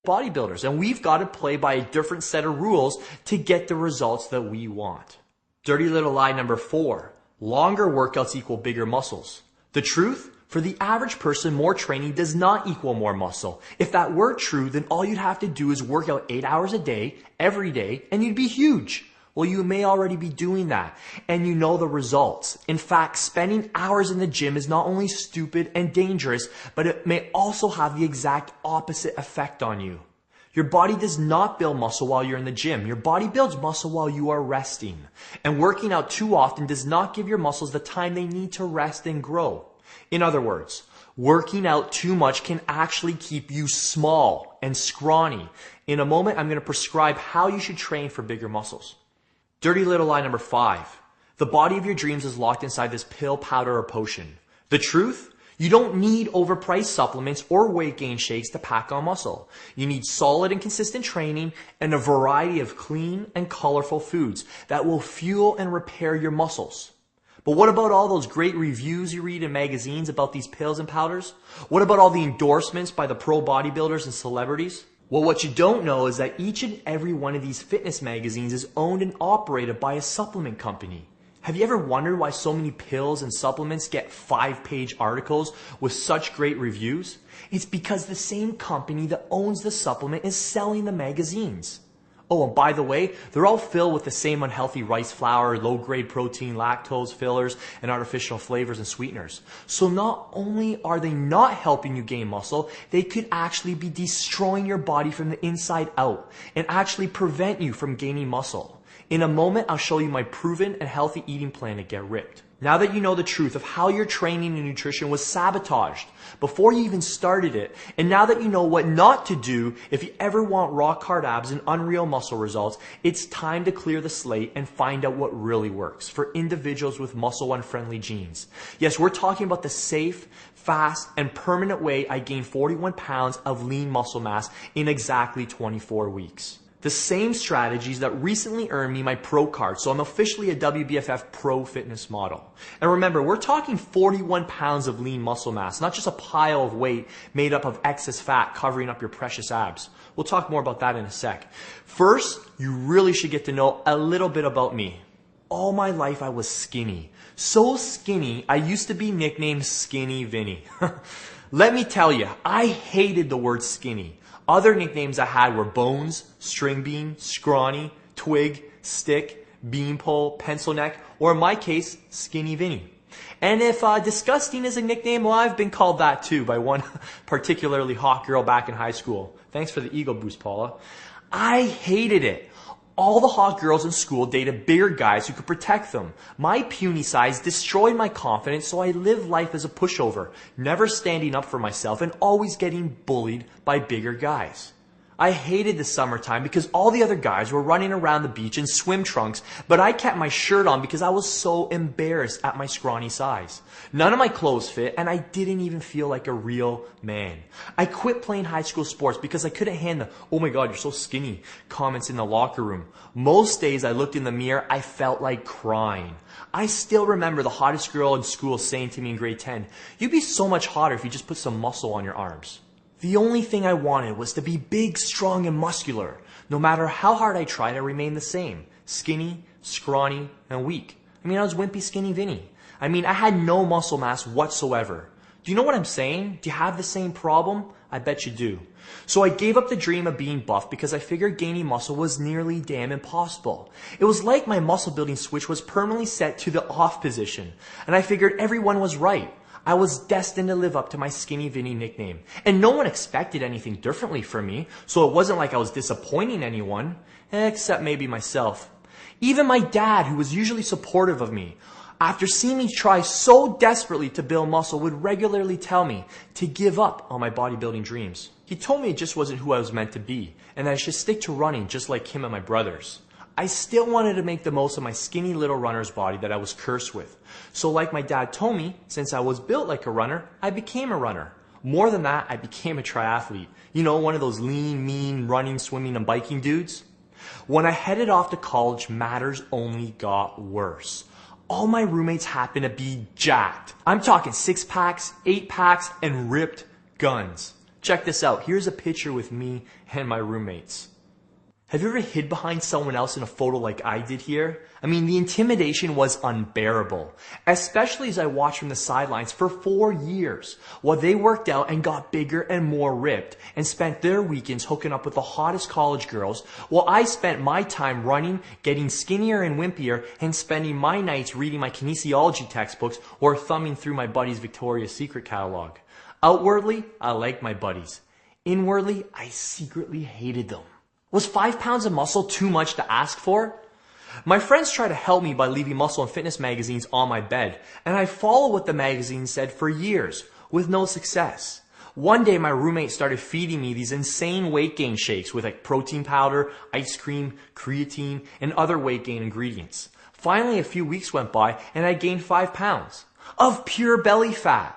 bodybuilders, and we've got to play by a different set of rules to get the results that we want. Dirty little lie number 4. Longer workouts equal bigger muscles. The truth? For the average person, more training does not equal more muscle. If that were true, then all you'd have to do is work out 8 hours a day, every day, and you'd be huge. Well, you may already be doing that, and you know the results. In fact, spending hours in the gym is not only stupid and dangerous, but it may also have the exact opposite effect on you. Your body does not build muscle while you're in the gym. Your body builds muscle while you are resting. And working out too often does not give your muscles the time they need to rest and grow. In other words, working out too much can actually keep you small and scrawny. In a moment, I'm going to prescribe how you should train for bigger muscles. Dirty little lie number 5. The body of your dreams is locked inside this pill, powder, or potion. The truth? You don't need overpriced supplements or weight gain shakes to pack on muscle. You need solid and consistent training and a variety of clean and colorful foods that will fuel and repair your muscles. But what about all those great reviews you read in magazines about these pills and powders? What about all the endorsements by the pro bodybuilders and celebrities? Well, what you don't know is that each and every one of these fitness magazines is owned and operated by a supplement company. Have you ever wondered why so many pills and supplements get 5-page articles with such great reviews? It's because the same company that owns the supplement is selling the magazines. Oh, and by the way, they're all filled with the same unhealthy rice flour, low-grade protein, lactose, fillers, and artificial flavors and sweeteners. So not only are they not helping you gain muscle, they could actually be destroying your body from the inside out and actually prevent you from gaining muscle. In a moment, I'll show you my proven and healthy eating plan to get ripped. Now that you know the truth of how your training and nutrition was sabotaged before you even started it, and now that you know what not to do if you ever want rock hard abs and unreal muscle results, it's time to clear the slate and find out what really works for individuals with muscle unfriendly genes. Yes, we're talking about the safe, fast, and permanent way I gained 41 pounds of lean muscle mass in exactly 24 weeks. The same strategies that recently earned me my pro card, so I'm officially a WBFF Pro Fitness model. And remember, we're talking 41 pounds of lean muscle mass, not just a pile of weight made up of excess fat covering up your precious abs. We'll talk more about that in a sec. First, you really should get to know a little bit about me. All my life I was skinny. So skinny, I used to be nicknamed Skinny Vinny. Let me tell you, I hated the word skinny. Other nicknames I had were Bones, String Bean, Scrawny, Twig, Stick, Beanpole, Pencil Neck, or in my case, Skinny Vinny. And if disgusting is a nickname, well, I've been called that too by one particularly hot girl back in high school. Thanks for the ego boost, Paula. I hated it. All the hot girls in school dated bigger guys who could protect them. My puny size destroyed my confidence, so I lived life as a pushover, never standing up for myself and always getting bullied by bigger guys. I hated the summertime because all the other guys were running around the beach in swim trunks, but I kept my shirt on because I was so embarrassed at my scrawny size. None of my clothes fit, and I didn't even feel like a real man. I quit playing high school sports because I couldn't handle, "Oh my God, you're so skinny," comments in the locker room. Most days I looked in the mirror, I felt like crying. I still remember the hottest girl in school saying to me in grade 10, "You'd be so much hotter if you just put some muscle on your arms." The only thing I wanted was to be big, strong, and muscular. No matter how hard I tried, I remained the same. Skinny, scrawny, and weak. I was wimpy Skinny Vinny. I had no muscle mass whatsoever. Do you know what I'm saying? Do you have the same problem? I bet you do. So I gave up the dream of being buff because I figured gaining muscle was nearly damn impossible. It was like my muscle building switch was permanently set to the off position. And I figured everyone was right. I was destined to live up to my Skinny Vinny nickname. And no one expected anything differently from me, so it wasn't like I was disappointing anyone, except maybe myself. Even my dad, who was usually supportive of me, after seeing me try so desperately to build muscle, would regularly tell me to give up on my bodybuilding dreams. He told me it just wasn't who I was meant to be, and that I should stick to running just like him and my brothers. I still wanted to make the most of my skinny little runner's body that I was cursed with. So like my dad told me, since I was built like a runner, I became a runner. More than that, I became a triathlete. You know, one of those lean, mean, running, swimming, and biking dudes. When I headed off to college, matters only got worse. All my roommates happened to be jacked. I'm talking 6-packs, 8-packs, and ripped guns. Check this out. Here's a picture with me and my roommates. Have you ever hid behind someone else in a photo like I did here? I mean, the intimidation was unbearable, especially as I watched from the sidelines for 4 years while they worked out and got bigger and more ripped and spent their weekends hooking up with the hottest college girls while I spent my time running, getting skinnier and wimpier, and spending my nights reading my kinesiology textbooks or thumbing through my buddy's Victoria's Secret catalog. Outwardly, I liked my buddies. Inwardly, I secretly hated them. Was 5 pounds of muscle too much to ask for? My friends tried to help me by leaving muscle and fitness magazines on my bed, and I followed what the magazines said for years, with no success. One day my roommate started feeding me these insane weight gain shakes with like protein powder, ice cream, creatine, and other weight gain ingredients. Finally, a few weeks went by and I gained 5 pounds of pure belly fat.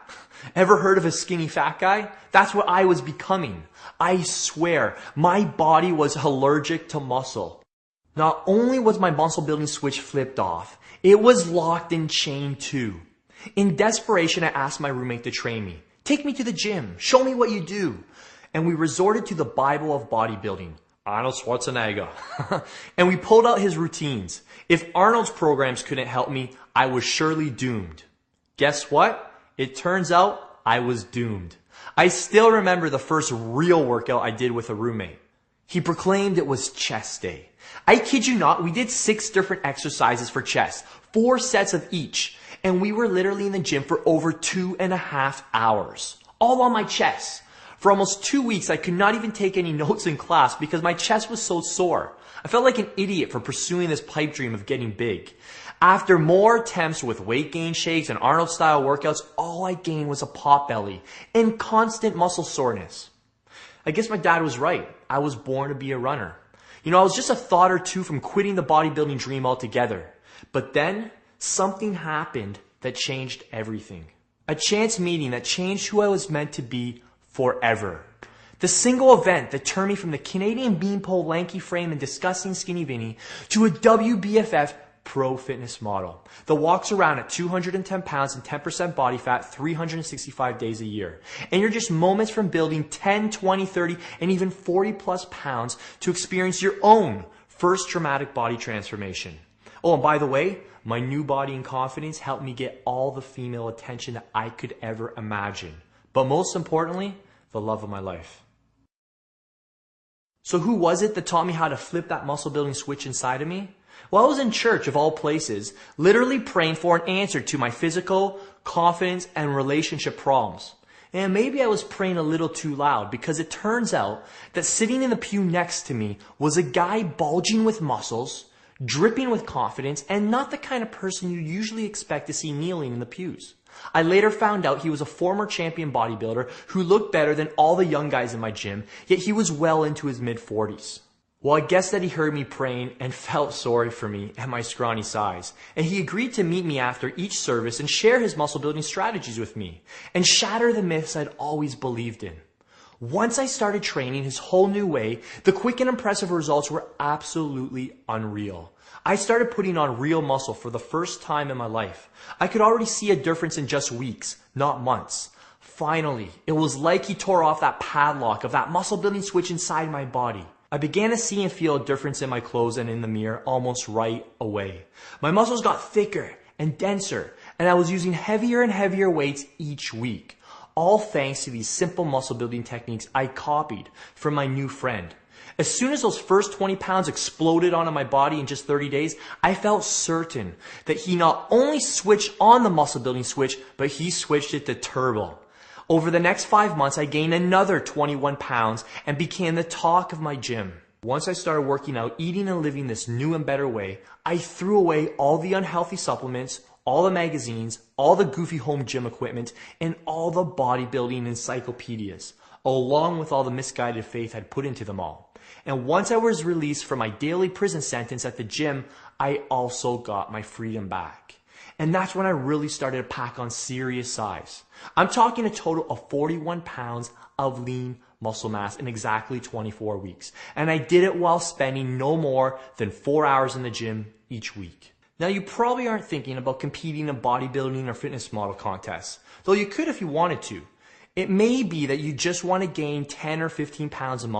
Ever heard of a skinny fat guy? That's what I was becoming. I swear, my body was allergic to muscle. Not only was my muscle building switch flipped off, it was locked and chained too. In desperation, I asked my roommate to train me. Take me to the gym. Show me what you do. And we resorted to the Bible of bodybuilding, Arnold Schwarzenegger. And we pulled out his routines. If Arnold's programs couldn't help me, I was surely doomed. Guess what? It turns out I was doomed. I still remember the first real workout I did with a roommate. He proclaimed it was chest day. I kid you not, we did 6 different exercises for chest, 4 sets of each, and we were literally in the gym for over 2.5 hours, all on my chest. For almost 2 weeks, I could not even take any notes in class because my chest was so sore. I felt like an idiot for pursuing this pipe dream of getting big. After more attempts with weight gain shakes and Arnold-style workouts, all I gained was a pot belly and constant muscle soreness. I guess my dad was right. I was born to be a runner. I was just a thought or two from quitting the bodybuilding dream altogether. But then, something happened that changed everything. A chance meeting that changed who I was meant to be forever. The single event that turned me from the Canadian beanpole lanky frame and disgusting skinny Vinny to a WBFF pro fitness model that walks around at 210 pounds and 10% body fat 365 days a year. And you're just moments from building 10, 20, 30, and even 40 plus pounds to experience your own first dramatic body transformation. Oh, and by the way, my new body and confidence helped me get all the female attention that I could ever imagine. But most importantly, the love of my life. So who was it that taught me how to flip that muscle building switch inside of me? Well, I was in church of all places, literally praying for an answer to my physical, confidence, and relationship problems. And maybe I was praying a little too loud because it turns out that sitting in the pew next to me was a guy bulging with muscles, dripping with confidence, and not the kind of person you usually expect to see kneeling in the pews. I later found out he was a former champion bodybuilder who looked better than all the young guys in my gym, yet he was well into his mid-40s. Well, I guess that he heard me praying and felt sorry for me and my scrawny size. And he agreed to meet me after each service and share his muscle building strategies with me and shatter the myths I'd always believed in. Once I started training his whole new way, the quick and impressive results were absolutely unreal. I started putting on real muscle for the first time in my life. I could already see a difference in just weeks, not months. Finally, it was like he tore off that padlock of that muscle building switch inside my body. I began to see and feel a difference in my clothes and in the mirror almost right away. My muscles got thicker and denser, and I was using heavier and heavier weights each week. All thanks to these simple muscle building techniques I copied from my new friend. As soon as those first 20 pounds exploded onto my body in just 30 days, I felt certain that he not only switched on the muscle building switch, but he switched it to turbo. Over the next 5 months, I gained another 21 pounds and became the talk of my gym. Once I started working out, eating and living this new and better way, I threw away all the unhealthy supplements, all the magazines, all the goofy home gym equipment, and all the bodybuilding encyclopedias, along with all the misguided faith I'd put into them all. And once I was released from my daily prison sentence at the gym, I also got my freedom back. And that's when I really started to pack on serious size. I'm talking a total of 41 pounds of lean muscle mass in exactly 24 weeks. And I did it while spending no more than 4 hours in the gym each week. Now you probably aren't thinking about competing in bodybuilding or fitness model contests, though you could if you wanted to. It may be that you just want to gain 10 or 15 pounds a month.